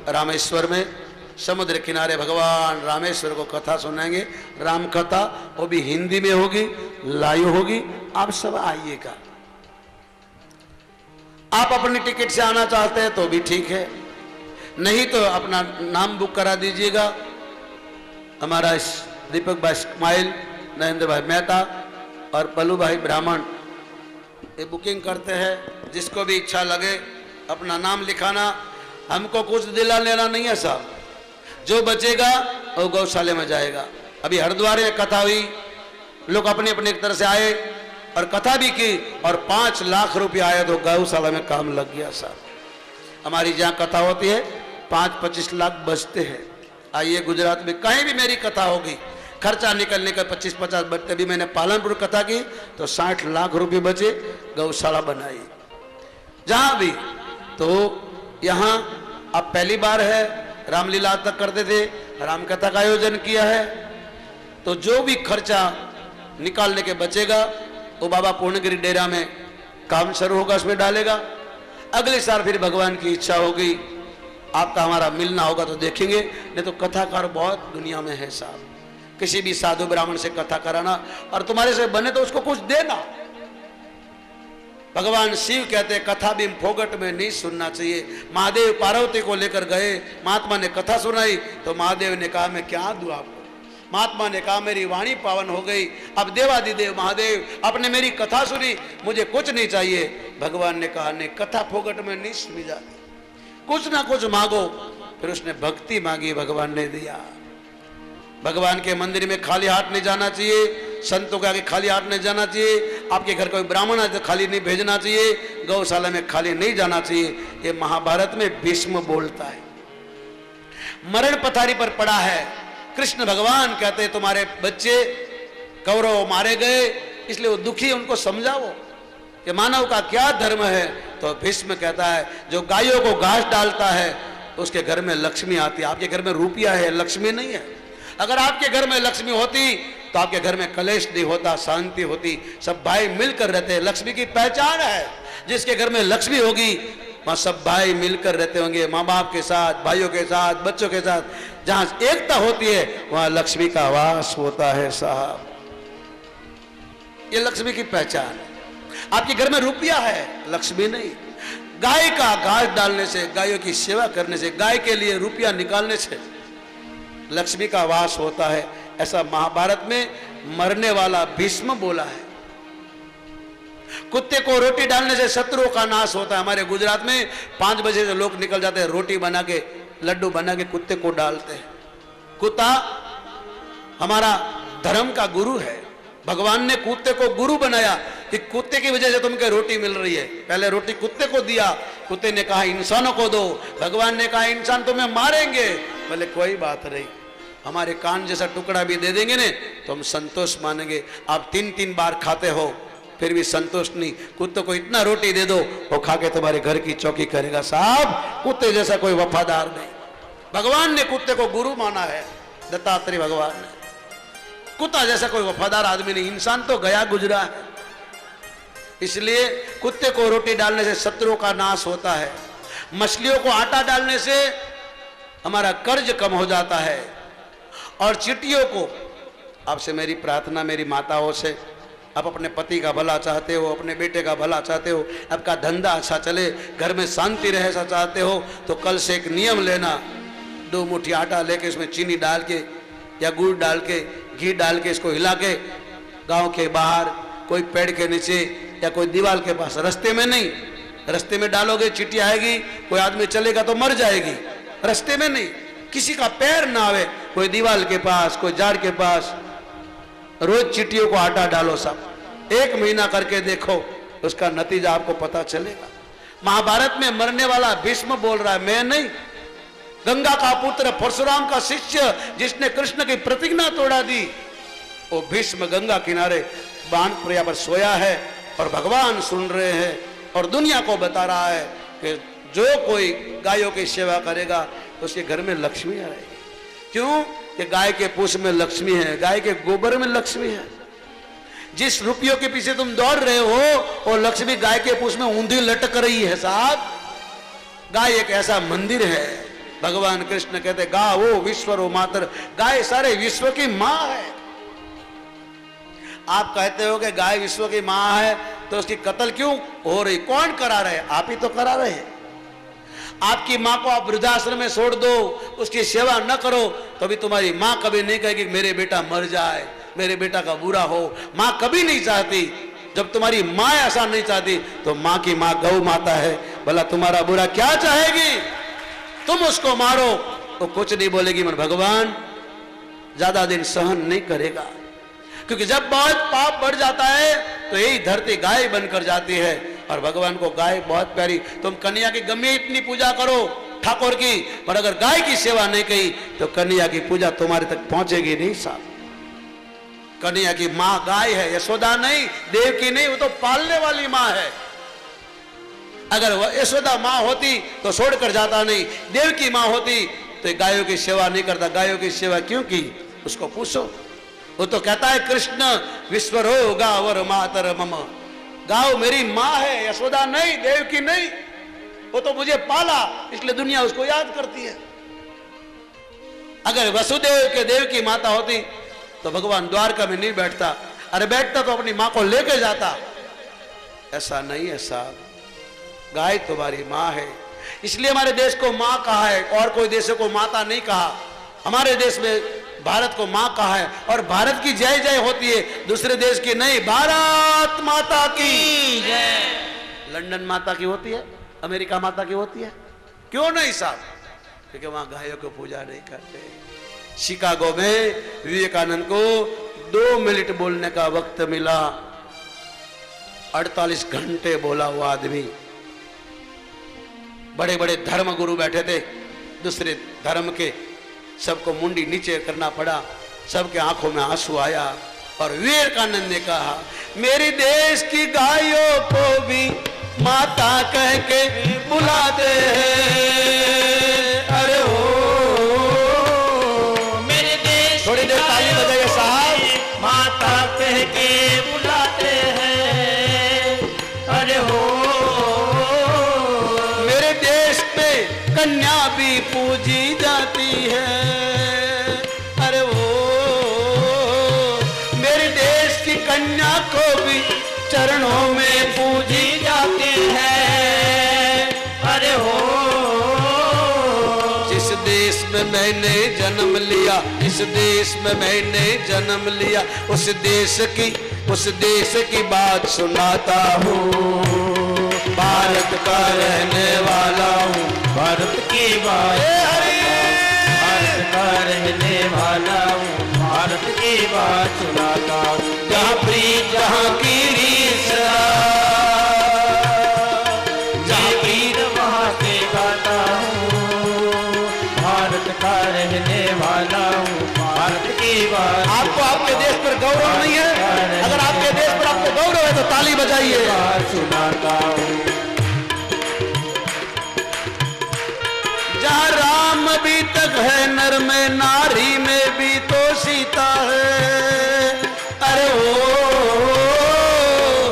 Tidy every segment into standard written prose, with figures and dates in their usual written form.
रामेश्वर में समुद्र किनारे भगवान रामेश्वर को कथा सुनाएंगे। राम कथा वो भी हिंदी में होगी, लाइव होगी। आप सब आइएगा। आप अपनी टिकट से आना चाहते हैं तो भी ठीक है, नहीं तो अपना नाम बुक करा दीजिएगा। हमारा दीपक भाई स्माइल, नरेंद्र भाई मेहता और पल्लू भाई ब्राह्मण ये बुकिंग करते हैं। जिसको भी इच्छा लगे अपना नाम लिखाना। हमको कुछ दिला लेना नहीं है साहब, जो बचेगा वो गौशाले में जाएगा। अभी हरिद्वार में कथा हुई, लोग अपने अपने एक तरह से आए और कथा भी की और 5 लाख रुपया आया तो गौशाला में काम लग गया साहब। हमारी जहाँ कथा होती है 5-25 लाख बचते हैं। आइए गुजरात में कहीं भी मेरी कथा होगी, खर्चा निकलने का 25-50 बचते। भी मैंने पालनपुर कथा की तो 60 लाख रुपए बचे, गौशाला बनाई जहां भी। तो यहाँ अब पहली बार है, रामलीला तक करते थे, रामकथा का आयोजन किया है। तो जो भी खर्चा निकालने के बचेगा वो बाबा पूर्णगिरी डेरा में काम शुरू होगा, उसमें डालेगा। अगले साल फिर भगवान की इच्छा होगी आपका हमारा मिलना होगा तो देखेंगे, नहीं तो कथाकार बहुत दुनिया में है साहब। किसी भी साधु ब्राह्मण से कथा कराना और तुम्हारे से बने तो उसको कुछ देना। भगवान शिव कहते हैं कथा भी फोगट में नहीं सुनना चाहिए। महादेव पार्वती को लेकर गए, महात्मा ने कथा सुनाई तो महादेव ने कहा मैं क्या दूं आपको। महात्मा ने कहा मेरी वाणी पावन हो गई, अब देवादिदेव महादेव आपने मेरी कथा सुनी, मुझे कुछ नहीं चाहिए। भगवान ने कहा नहीं, कथा फोगट में नहीं सुनी जाती, कुछ ना कुछ मांगो। फिर उसने भक्ति मांगी, भगवान ने दिया। भगवान के मंदिर में खाली हाथ नहीं जाना चाहिए, संतों के आगे खाली हाथ नहीं जाना चाहिए। आपके घर कोई ब्राह्मण है तो खाली नहीं भेजना चाहिए, गौशाला में खाली नहीं जाना चाहिए। ये महाभारत में भीष्म बोलता है, मरण पथारी पर पड़ा है। कृष्ण भगवान कहते हैं तुम्हारे बच्चे कौरव मारे गए इसलिए वो दुखी, उनको समझाओ कि मानव का क्या धर्म है। तो भीष्म कहता है जो गायों को घास डालता है उसके घर में लक्ष्मी आती है। आपके घर में रुपया है, लक्ष्मी नहीं है। अगर आपके घर में लक्ष्मी होती तो आपके घर में कलेश नहीं होता, शांति होती, सब भाई मिलकर रहते हैं। लक्ष्मी की पहचान है, जिसके घर में लक्ष्मी होगी वहां सब भाई मिलकर रहते होंगे, माँ बाप के साथ, भाइयों के साथ, बच्चों के साथ। जहां एकता होती है वहां लक्ष्मी का वास होता है साहब। ये लक्ष्मी की पहचान है। आपके घर में रुपया है, लक्ष्मी नहीं। गाय का घास डालने से, गायों की सेवा करने से, गाय के लिए रुपया निकालने से लक्ष्मी का वास होता है। ऐसा महाभारत में मरने वाला भीष्म बोला है। कुत्ते को रोटी डालने से शत्रुओं का नाश होता है। हमारे गुजरात में 5 बजे से लोग निकल जाते हैं, रोटी बना के, लड्डू बना के कुत्ते को डालते हैं। कुत्ता हमारा धर्म का गुरु है। भगवान ने कुत्ते को गुरु बनाया कि कुत्ते की वजह से तुमको रोटी मिल रही है। पहले रोटी कुत्ते को दिया, कुत्ते ने कहा इंसानों को दो। भगवान ने कहा इंसान तुम्हें मारेंगे, बोले कोई बात नहीं, हमारे कान जैसा टुकड़ा भी दे देंगे ने तो हम संतोष मानेंगे। आप 3-3 बार खाते हो फिर भी संतोष नहीं, कुत्ते को इतना रोटी दे दो वो खा के तुम्हारे घर की चौकी करेगा। साहब कुत्ते जैसा कोई वफादार नहीं। भगवान ने कुत्ते को गुरु माना है, दत्तात्रेय भगवान ने। कुत्ता जैसा कोई वफादार आदमी नहीं। इंसान तो गया गुजरा है, इसलिए कुत्ते को रोटी डालने से शत्रुओं का नाश होता है। मछलियों को आटा डालने से हमारा कर्ज कम हो जाता है। और चींटियों को, आपसे मेरी प्रार्थना, मेरी माताओं से, आप अपने पति का भला चाहते हो, अपने बेटे का भला चाहते हो, आपका धंधा अच्छा चले, घर में शांति रहे ऐसा चाहते हो तो कल से एक नियम लेना। 2 मुट्ठी आटा लेके उसमें चीनी डाल के या गुड़ डाल के, घी डाल के इसको हिला के गांव के बाहर कोई पेड़ के नीचे या कोई दीवार के पास, रास्ते में नहीं, रास्ते में डालोगे चींटी आएगी, कोई आदमी चलेगा तो मर जाएगी। रास्ते में नहीं, किसी का पैर ना आवे, कोई दीवार के पास, कोई झाड़ के पास, रोज चींटियों को आटा डालो साहब। 1 महीना करके देखो, उसका नतीजा आपको पता चलेगा। महाभारत में मरने वाला भीष्म बोल रहा है, मैं नहीं। गंगा का पुत्र परशुराम का शिष्य जिसने कृष्ण की प्रतिज्ञा तोड़ा दी, वो भीष्म गंगा किनारे बाण प्रया पर सोया है और भगवान सुन रहे हैं और दुनिया को बता रहा है कि जो कोई गायों की सेवा करेगा उसके घर में लक्ष्मी आएगी। क्यों? कि गाय के पूंछ में लक्ष्मी है, गाय के गोबर में लक्ष्मी है। जिस रुपयों के पीछे तुम दौड़ रहे हो वो लक्ष्मी गाय के पूंछ में ऊंधी लटक रही है साहब। गाय एक ऐसा मंदिर है भगवान कृष्ण कहते गा वो विश्वरो मातर, गाय सारे विश्व की मां है। आप कहते हो कि गाय विश्व की मां है तो उसकी कत्ल क्यों हो रही, कौन करा रहे? आप ही तो करा रहे हैं। आपकी मां को आप वृद्धाश्रम में छोड़ दो, उसकी सेवा न करो, तो भी तुम्हारी मां कभी नहीं कहेगी मेरे बेटा मर जाए, मेरे बेटा का बुरा हो। मां कभी नहीं चाहती। जब तुम्हारी मां ऐसा नहीं चाहती तो मां की मां गौ माता है, भला तुम्हारा बुरा क्या चाहेगी? तुम उसको मारो तो कुछ नहीं बोलेगी, मगर भगवान ज्यादा दिन सहन नहीं करेगा। क्योंकि जब बहुत पाप बढ़ जाता है तो यही धरती गाय बनकर जाती है। और भगवान को गाय बहुत प्यारी। तुम कन्या की गम्य इतनी पूजा करो ठाकुर की, पर अगर गाय की सेवा नहीं की तो कन्या की पूजा तुम्हारे तक पहुंचेगी नहीं साहब। कन्या की मां गाय है, यशोदा नहीं, देव की नहीं, वो तो पालने वाली मां है। अगर वह यशोदा मां होती तो छोड़कर जाता नहीं, देव की मां होती तो गायों की सेवा नहीं करता। गायों की सेवा क्यों की उसको पूछो। वो तो कहता है कृष्ण विश्वरो गावर मातर मम, गाँव मेरी माँ है, यशोदा नहीं, देव की नहीं। वो तो मुझे पाला इसलिए दुनिया उसको याद करती है। अगर वसुदेव के देव की माता होती तो भगवान द्वारका में नहीं बैठता, अरे बैठता तो अपनी माँ को लेके जाता। ऐसा नहीं है साहब, गाय तुम्हारी माँ है, इसलिए हमारे देश को माँ कहा है, और कोई देशों को माता नहीं कहा। हमारे देश में भारत को मां कहा है, और भारत की जय जय होती है, दूसरे देश की नहीं। भारत माता की जय। लंदन माता की होती है, अमेरिका माता की होती है, क्यों नहीं साहब? क्योंकि वहां गायों को पूजा नहीं करते। शिकागो में विवेकानंद को 2 मिनट बोलने का वक्त मिला, 48 घंटे बोला वो आदमी। बड़े बड़े धर्म गुरु बैठे थे दूसरे धर्म के, सबको मुंडी नीचे करना पड़ा, सबके आंखों में आंसू आया। और विवेकानंद ने कहा मेरी देश की गायों को भी माता कह के बुलाते हैं। अरे ओ मेरे देश, थोड़ी देर ताली बजाइए साहब। माता कह के बुलाते हैं। अरे हो मेरे देश में कन्या भी पूजी जाती है। अरे वो मेरे देश की कन्या को भी चरणों में पूजी जाती है। अरे हो जिस देश में मैंने जन्म लिया, इस देश में मैंने जन्म लिया, उस देश की बात सुनाता हूँ। भारत का रहने वाला हूँ, भारत की बात, भारत का रहने वाला हूँ, भारत की बात सुनाता हूँ। जहाँ प्रीत जहाँ की रीस, जहाँ प्रीत वहाँ के गाता हूँ। भारत का रहने वाला हूँ, भारत की बात। आपको आपके देश पर गौरव नहीं है? अगर आपके देश पर आपको गौरव है तो ताली बजाइए। बात सुनाता हूँ। जहाँ राम भी तक है नर में, नारी में भी तो सीता है। अरे ओ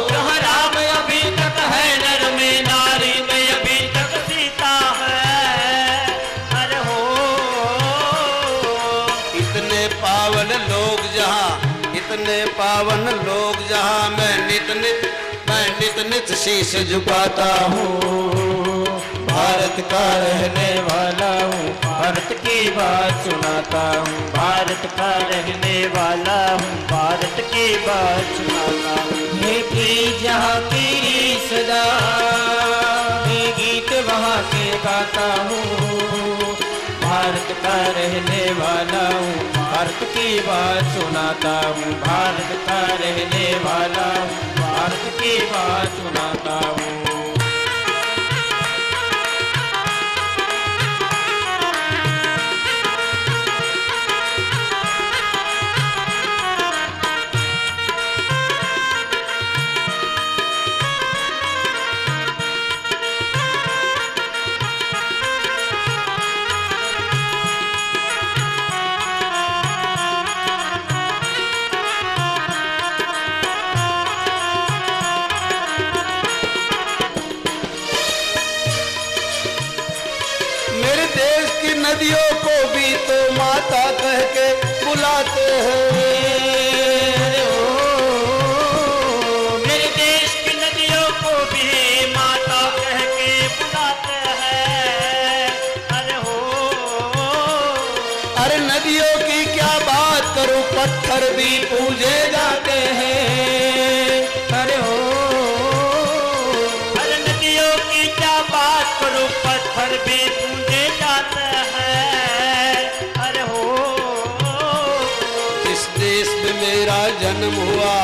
जहाँ राम अभी तक है नर में, नारी में अभी तक सीता है। अरे हो इतने पावन लोग जहाँ, इतने पावन लोग जहाँ, मैं नित नित शीश झुकाता हूँ। भारत का रहने वाला हूँ, भारत की बात सुनाता हूँ। भारत का रहने वाला हूँ, भारत की बात सुनाता हूँ। ये प्रीत जहाँ की सदा, ये गीत वहाँ के गाता हूँ। भारत का रहने वाला हूँ, भारत की बात सुनाता हूँ। भारत का रहने वाला हूँ, भारत की बात सुनाता हूँ। नदियों को भी तो माता कह के बुलाते हैं। मेरे देश की नदियों को भी माता कह के बुलाते हैं। अरे हो, अरे नदियों की क्या बात करूं, पत्थर भी पूजे जाते हैं। अरे हो, अरे नदियों की क्या बात करूं, पत्थर भी पूजे जाते हैं। अरे हो, जिस देश में मेरा जन्म हुआ,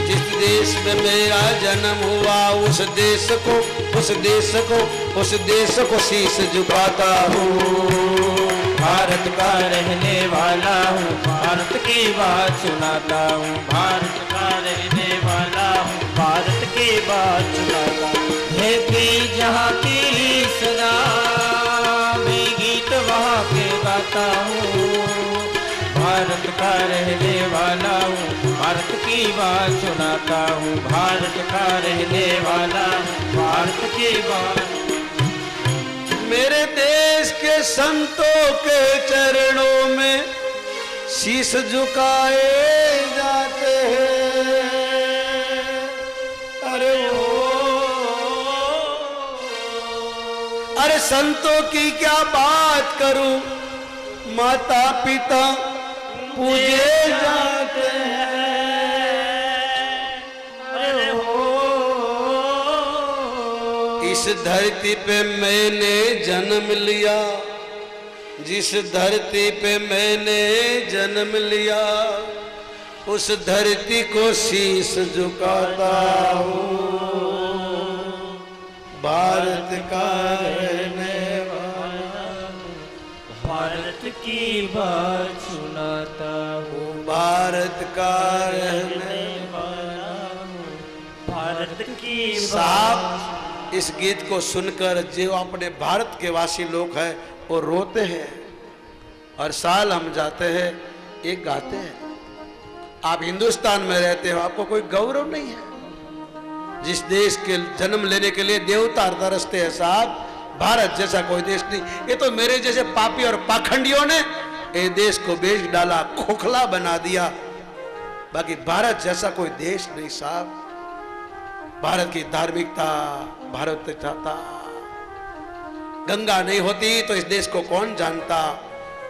जिस देश में मेरा जन्म हुआ, उस देश को उस देश को उस देश को शीश झुकाता हूँ। भारत का रहने वाला हूँ, भारत की बात सुनाता हूँ। भारत का रहने वाला हूँ, भारत की बात सुनाता हूँ। है कि जहाँ की सदा मैं गीत वहाँ के गाता हूँ। भारत का रहने वाला हूँ, भारत की बात सुनाता हूँ। भारत का रहने वाला हूँ, भारत की बात। मेरे देश के संतों के चरणों में शीश झुकाए जाते हैं। अरे अरे संतों की क्या बात करूं, माता पिता पूजे जाते हैं। अरे हो, इस धरती पे मैंने जन्म लिया, जिस धरती पे मैंने जन्म लिया, उस धरती को शीश झुकाता हूँ। भारत का रहने वाला, भारत की बात सुनाता हूँ। भारत का रहने वाला हूँ, भारत की साहब, इस गीत को सुनकर जो अपने भारत के वासी लोग हैं वो रोते हैं। हर साल हम जाते हैं, एक गाते हैं। आप हिंदुस्तान में रहते हो, आपको कोई गौरव नहीं है? जिस देश के जन्म लेने के लिए देवता तरसते हैं साहब, भारत जैसा कोई देश नहीं। ये तो मेरे जैसे पापी और पाखंडियों ने ये देश को बेच डाला, खोखला बना दिया। बाकी भारत जैसा कोई देश नहीं साहब। भारत की धार्मिकता, भारत चाहता, गंगा नहीं होती तो इस देश को कौन जानता,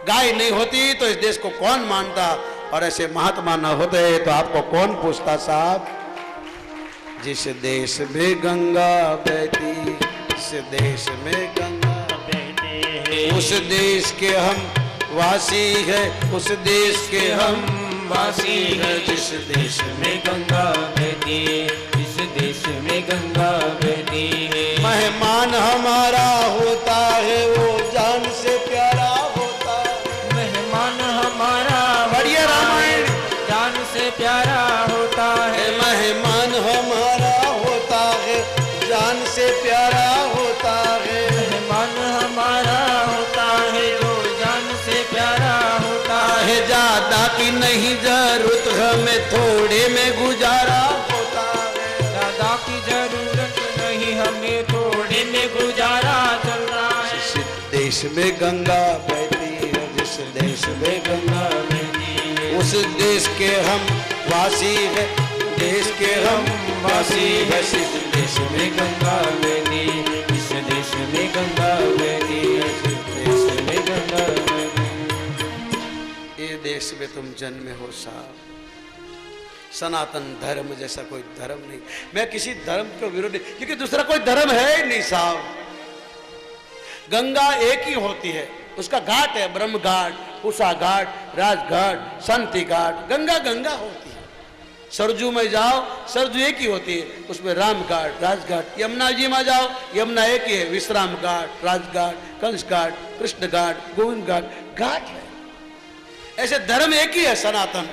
गाय नहीं होती तो इस देश को कौन मानता, और ऐसे महात्मा न होते तो आपको कौन पूछता साहब। जिस देश में गंगा बहती, जिस देश में गंगा बहती, उस देश के हम वासी है, उस देश के हम वासी है। जिस देश में गंगा बहती, इस देश में गंगा बहती है। मेहमान हमारा होता है, वो जान से प्यारा होता है। मेहमान हमारा बढ़िया रामायण, जान से प्यारा होता है। मेहमान हमारा होता है, जान से प्यारा होता है। मेहमान हमारा होता है, जो जान से प्यारा होता है। ज्यादा की नहीं जरूरत, हमें थोड़े में गुजारा होता है। ज्यादा की जरूरत नहीं, हमें थोड़े में गुजारा चल रहा है। जिस देश में गंगा बहती है, जिस देश में गंगा बहती है, उस देश के हम वासी है, देश के हम वासी है। इस देश में गंगा बहती, इस देश में गंगा बहती, इस देश में गंगा बहती। ये देश में तुम जन्मे हो साहब। सनातन धर्म जैसा कोई धर्म नहीं। मैं किसी धर्म के विरोध नहीं, क्योंकि दूसरा कोई धर्म है ही नहीं साहब। गंगा एक ही होती है, उसका घाट है ब्रह्म घाट, उषा घाट, राजघाट, शांति घाट। गंगा गंगा होती है। सरजू में जाओ, सरजू एक ही होती है, उसमें राम घाट, राजघाट। यमुना जी में जाओ, यमुना एक ही है, विश्राम घाट, राजघाट, कंस घाट, कृष्ण घाट, गोविंद घाट, घाट है। ऐसे धर्म एक ही है सनातन।